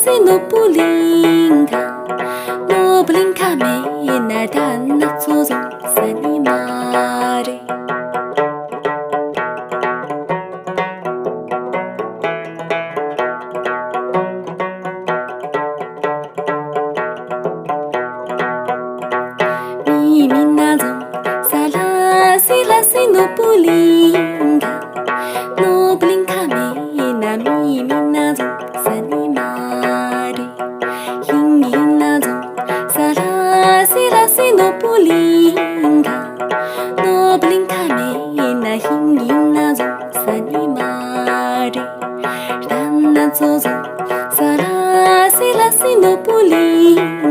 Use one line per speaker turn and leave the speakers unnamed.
si no pulinga no blinka me na dan na zozo sani mare mi minazo sala sila si no pulinga no blinka me na mi minazo sani mare hinginazo sala sila si no pulinga no blinka me na hinginazo sani mare rana zozo sala sila si no pulinga